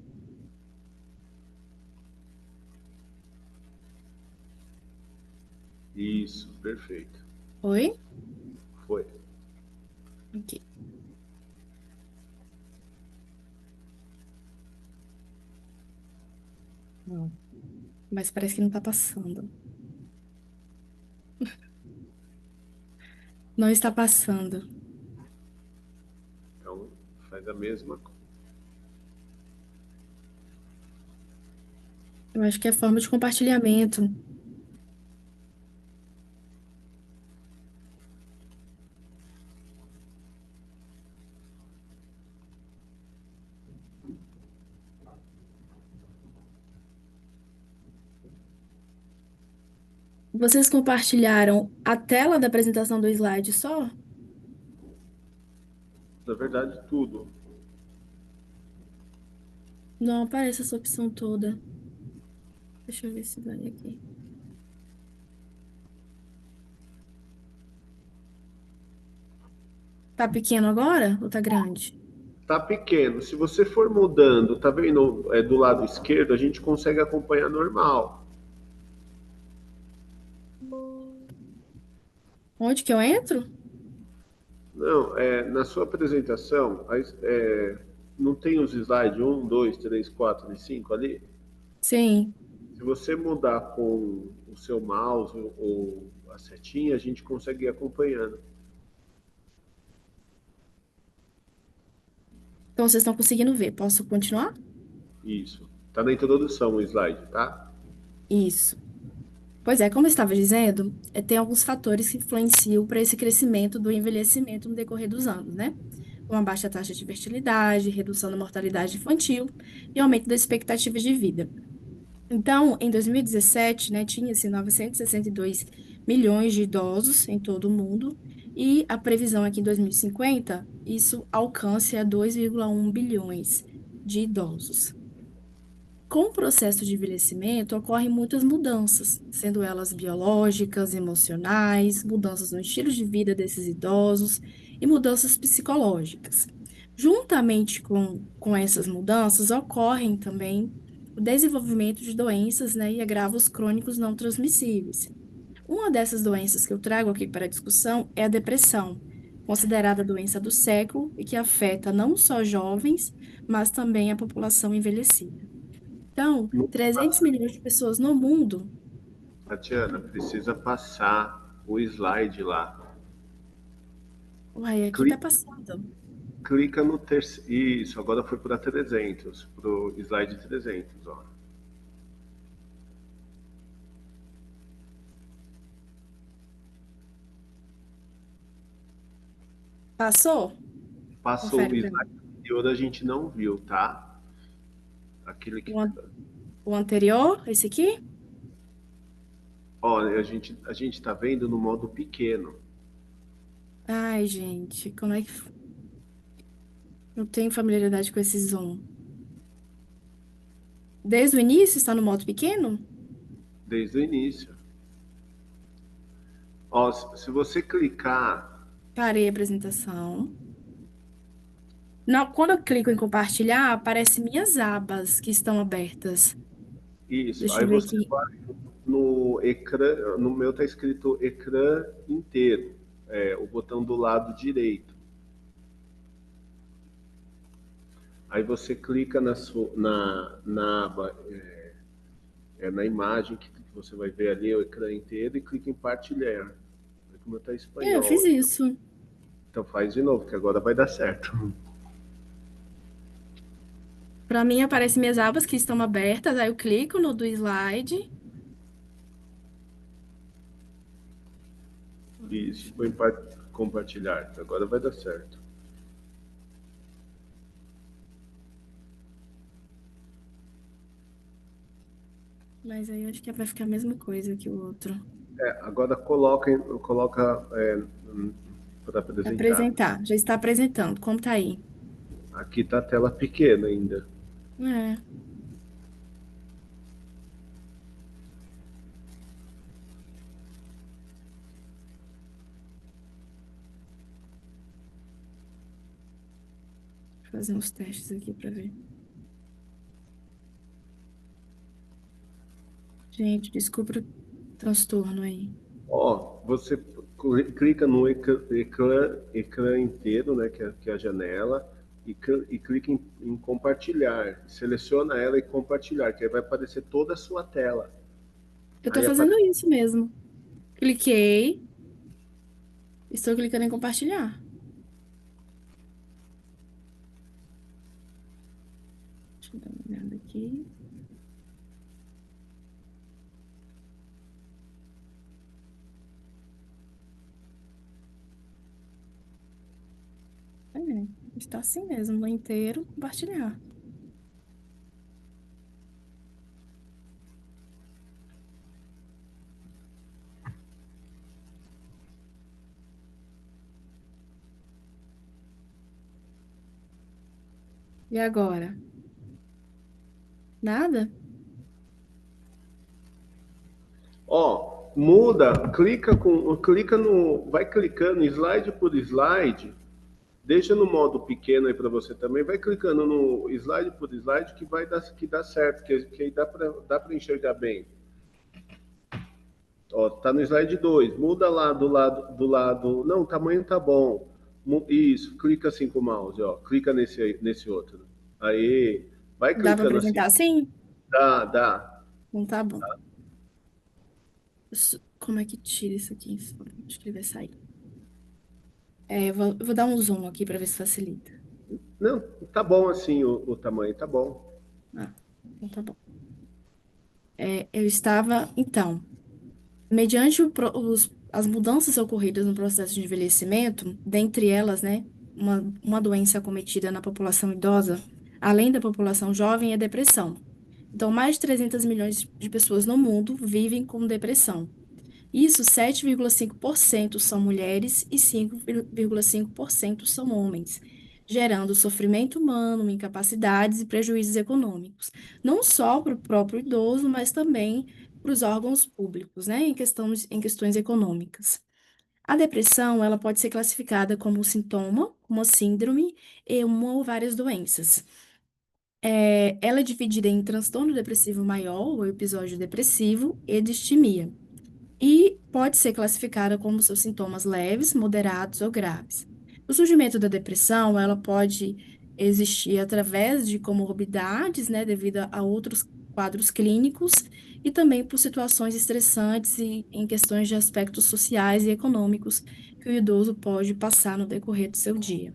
Isso, perfeito. Oi? Foi. Ok. Mas parece que não tá passando. Não está passando. Então, faz a mesma coisa. Eu acho que é forma de compartilhamento. Vocês compartilharam a tela da apresentação do slide só? Na verdade, tudo. Não aparece essa opção toda. Deixa eu ver se vai aqui. Tá pequeno agora ou tá grande? Tá pequeno. Se você for mudando, tá vendo? Do lado esquerdo, a gente consegue acompanhar normal. Onde que eu entro? Não, na sua apresentação, não tem os slides 1, 2, 3, 4 e 5 ali? Sim. Se você mudar com o seu mouse ou a setinha, a gente consegue ir acompanhando. Então vocês estão conseguindo ver. Posso continuar? Isso. Tá na introdução o slide, tá? Isso. Pois é, como eu estava dizendo, tem alguns fatores que influenciam para esse crescimento do envelhecimento no decorrer dos anos, né? Uma baixa taxa de fertilidade, redução da mortalidade infantil e aumento das expectativas de vida. Então, em 2017, né, tinha-se 962 milhões de idosos em todo o mundo, e a previsão é que em 2050 isso alcance a 2,1 bilhões de idosos. com o processo de envelhecimento ocorrem muitas mudanças, sendo elas biológicas, emocionais, mudanças no estilo de vida desses idosos e mudanças psicológicas. Juntamente com essas mudanças, ocorrem também o desenvolvimento de doenças, né, e agravos crônicos não transmissíveis. Uma dessas doenças que eu trago aqui para a discussão é a depressão, considerada a doença do século e que afeta não só jovens, mas também a população envelhecida. Então, 300 milhões de pessoas no mundo. Tatiana, precisa passar o slide lá. Uai, aqui tá passando. Clica no terceiro. Isso, agora foi para 300, para o slide 300, ó. Passou? Passou Confere o pra slide mim. anterior, a gente não viu, tá? Aquele que. O anterior, esse aqui? Olha, a gente tá vendo no modo pequeno. Ai, gente, como é que. Não tenho familiaridade com esse zoom. Desde o início está no modo pequeno? Desde o início. Ó, se você clicar. Parei a apresentação. Não, quando eu clico em compartilhar, aparecem minhas abas que estão abertas. Isso, Deixa aí eu ver você aqui. vai no ecrã, no meu tá escrito ecrã inteiro, o botão do lado direito. Aí você clica na aba, na imagem que você vai ver ali, o ecrã inteiro, e clica em partilhar. Como tá em Eu espanhol. fiz isso. Então faz de novo, que agora vai dar certo. Para mim, aparecem minhas abas que estão abertas. Aí eu clico no do slide. Isso, põe compartilhar. Então agora vai dar certo. Mas aí eu acho que vai ficar a mesma coisa que o outro. Agora coloca para apresentar. Apresentar. Já está apresentando. Como tá aí? Aqui tá a tela pequena ainda. É. Vou fazer uns testes aqui para ver. Gente, desculpa o transtorno aí. Ó, você clica no ecrã inteiro, né, que é a janela, e clica em compartilhar. Seleciona ela e compartilhar, que aí vai aparecer toda a sua tela. Eu tô Aí fazendo isso mesmo. Cliquei. Estou clicando em compartilhar. Deixa eu dar uma olhada aqui. Está assim mesmo, no inteiro, compartilhar. E agora? Nada? Ó, vai clicando slide por slide, deixa no modo pequeno aí para você também, vai clicando no slide por slide que dá certo, que aí dá para enxergar bem. Ó, tá no slide 2, muda lá do lado, não, o tamanho tá bom. Isso, clica assim com o mouse, ó, clica nesse outro. Aí, vai Dá para clicando assim. apresentar assim? Dá. Não tá bom. Como é que tira isso aqui? Acho que ele vai sair. Eu vou dar um zoom aqui para ver se facilita. Não, tá bom assim o tamanho, tá bom. Então tá bom. Eu estava, então, mediante as mudanças ocorridas no processo de envelhecimento, dentre elas, né, uma doença acometida na população idosa, além da população jovem, é a depressão. Então, mais de 300 milhões de pessoas no mundo vivem com depressão. Isso, 7,5% são mulheres e 5,5% são homens. gerando sofrimento humano, incapacidades e prejuízos econômicos, não só para o próprio idoso, mas também para os órgãos públicos, né, em questões econômicas. A depressão, ela pode ser classificada como um sintoma, uma síndrome e uma ou várias doenças. Ela é dividida em transtorno depressivo maior, ou episódio depressivo, e distimia. E pode ser classificada como seus sintomas leves, moderados ou graves. O surgimento da depressão, ela pode existir através de comorbidades, né, devido a outros quadros clínicos, e também por situações estressantes e em questões de aspectos sociais e econômicos que o idoso pode passar no decorrer do seu dia.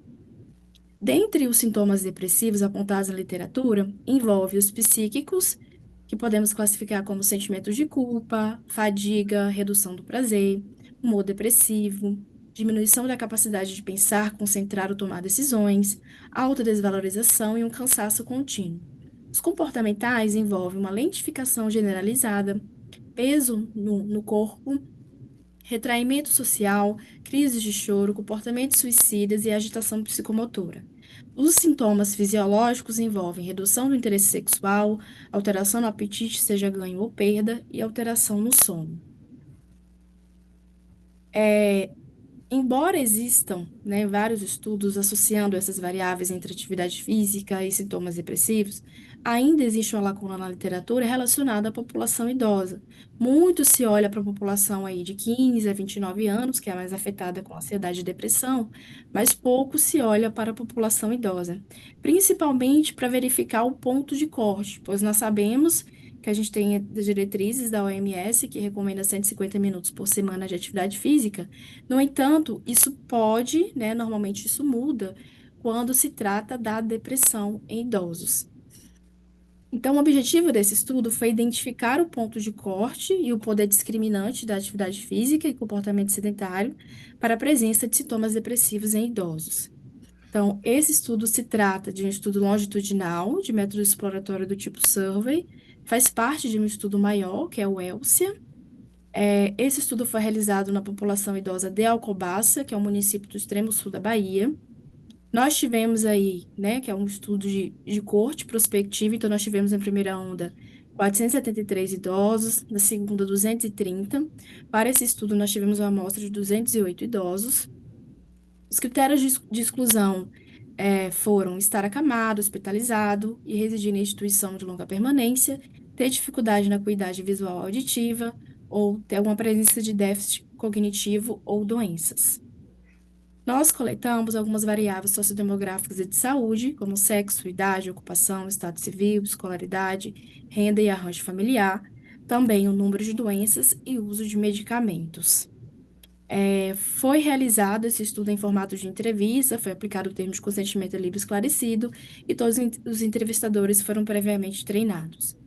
Dentre os sintomas depressivos apontados na literatura, envolve os psíquicos, que podemos classificar como sentimentos de culpa, fadiga, redução do prazer, humor depressivo, diminuição da capacidade de pensar, concentrar ou tomar decisões, alta desvalorização e um cansaço contínuo. Os comportamentais envolvem uma lentificação generalizada, peso no corpo, retraimento social, crises de choro, comportamentos suicidas e agitação psicomotora. Os sintomas fisiológicos envolvem redução do interesse sexual, alteração no apetite, seja ganho ou perda, e alteração no sono. Embora existam, né, vários estudos associando essas variáveis entre atividade física e sintomas depressivos, ainda existe uma lacuna na literatura relacionada à população idosa. Muito se olha para a população aí de 15 a 29 anos, que é a mais afetada com ansiedade e depressão, mas pouco se olha para a população idosa, principalmente para verificar o ponto de corte, pois nós sabemos que a gente tem as diretrizes da OMS, que recomenda 150 minutos por semana de atividade física. No entanto, isso pode, né, normalmente isso muda quando se trata da depressão em idosos. Então, o objetivo desse estudo foi identificar o ponto de corte e o poder discriminante da atividade física e comportamento sedentário para a presença de sintomas depressivos em idosos. Então, esse estudo se trata de um estudo longitudinal, de método exploratório do tipo survey, faz parte de um estudo maior, que é o ELSIA. Esse estudo foi realizado na população idosa de Alcobaça, que é um município do extremo sul da Bahia. Nós tivemos aí, né, que é um estudo de corte prospectivo, então nós tivemos na primeira onda 473 idosos, na segunda 230. Para esse estudo nós tivemos uma amostra de 208 idosos. Os critérios de exclusão foram estar acamado, hospitalizado e residir em instituição de longa permanência, ter dificuldade na acuidade visual auditiva ou ter alguma presença de déficit cognitivo ou doenças. Nós coletamos algumas variáveis sociodemográficas e de saúde, como sexo, idade, ocupação, estado civil, escolaridade, renda e arranjo familiar, também o número de doenças e uso de medicamentos. Foi realizado esse estudo em formato de entrevista, foi aplicado o termo de consentimento livre e esclarecido, e todos os entrevistadores foram previamente treinados.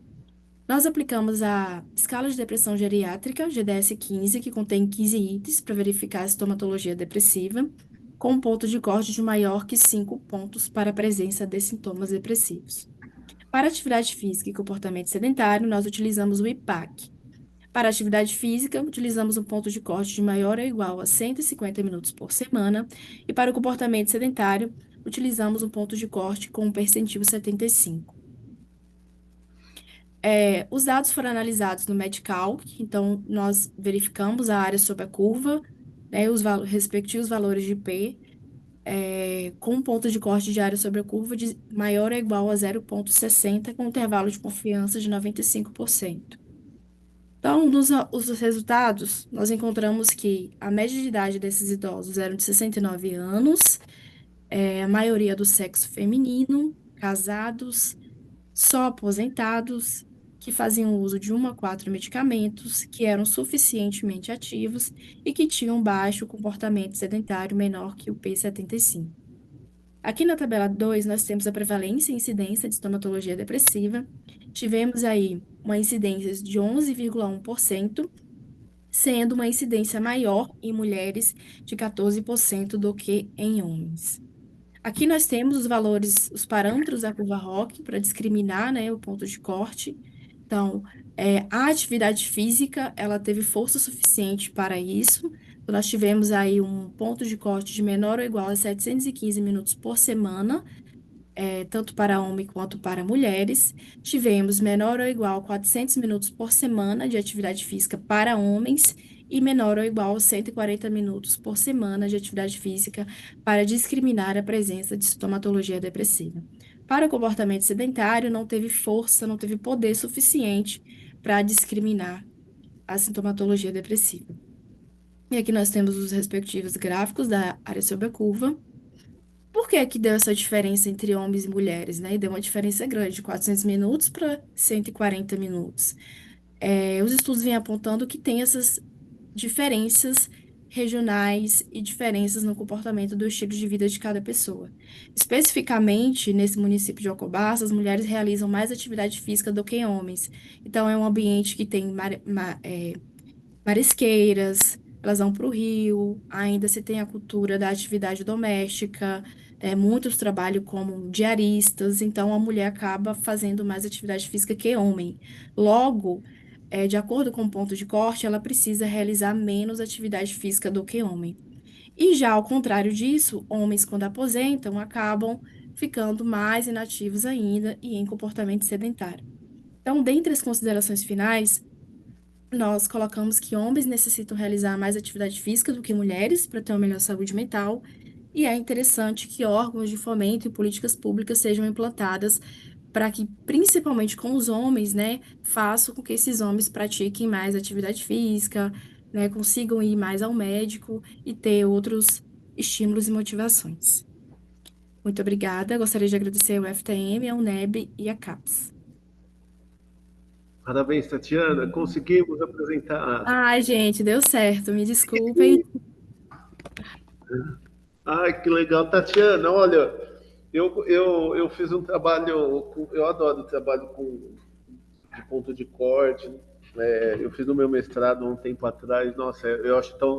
Nós aplicamos a escala de depressão geriátrica, GDS-15, que contém 15 itens para verificar a sintomatologia depressiva, com um ponto de corte de maior que 5 pontos para a presença de sintomas depressivos. Para atividade física e comportamento sedentário, nós utilizamos o IPAC. Para atividade física, utilizamos um ponto de corte de maior ou igual a 150 minutos por semana, e para o comportamento sedentário, utilizamos um ponto de corte com um percentil 75. Os dados foram analisados no Medcal, então nós verificamos a área sob a curva, né, os respectivos valores de P, com um ponto de corte de área sobre a curva de maior ou igual a 0,60, com um intervalo de confiança de 95%. Então, os resultados, nós encontramos que a média de idade desses idosos eram de 69 anos, a maioria do sexo feminino, casados, só aposentados, que faziam uso de 1 a 4 medicamentos, que eram suficientemente ativos e que tinham baixo comportamento sedentário menor que o P75. Aqui na tabela 2, nós temos a prevalência e incidência de estomatologia depressiva. Tivemos aí uma incidência de 11,1%, sendo uma incidência maior em mulheres de 14% do que em homens. Aqui nós temos os valores, os parâmetros da curva ROC para discriminar, né, o ponto de corte. Então, a atividade física, ela teve força suficiente para isso. Nós tivemos aí um ponto de corte de menor ou igual a 715 minutos por semana, tanto para homem quanto para mulheres. Tivemos menor ou igual a 400 minutos por semana de atividade física para homens e menor ou igual a 140 minutos por semana de atividade física para discriminar a presença de sintomatologia depressiva. Para o comportamento sedentário, não teve força, não teve poder suficiente para discriminar a sintomatologia depressiva. E aqui nós temos os respectivos gráficos da área sobre a curva. Por que que deu essa diferença entre homens e mulheres, né? E deu uma diferença grande, de 400 minutos para 140 minutos. Os estudos vêm apontando que tem essas diferenças regionais e diferenças no comportamento do estilo de vida de cada pessoa. Especificamente, nesse município de Jacobás, as mulheres realizam mais atividade física do que homens. Então, é um ambiente que tem marisqueiras, elas vão para o rio, ainda se tem a cultura da atividade doméstica, muitos trabalham como diaristas, então a mulher acaba fazendo mais atividade física que homem. Logo, de acordo com o ponto de corte, ela precisa realizar menos atividade física do que homem. E já ao contrário disso, homens, quando aposentam, acabam ficando mais inativos ainda e em comportamento sedentário. Então, dentre as considerações finais, nós colocamos que homens necessitam realizar mais atividade física do que mulheres para ter uma melhor saúde mental, e é interessante que órgãos de fomento e políticas públicas sejam implantadas para que, principalmente com os homens, né, façam com que esses homens pratiquem mais atividade física, né, consigam ir mais ao médico e ter outros estímulos e motivações. Muito obrigada. Gostaria de agradecer ao FTM, ao UNEB e à CAPES. Parabéns, Tatiana. Conseguimos apresentar. Ai, gente, deu certo. Me desculpem. Ai, que legal. Tatiana, olha, eu fiz um trabalho, eu adoro trabalho de ponto de corte. Eu fiz o meu mestrado há um tempo atrás. Nossa, eu acho tão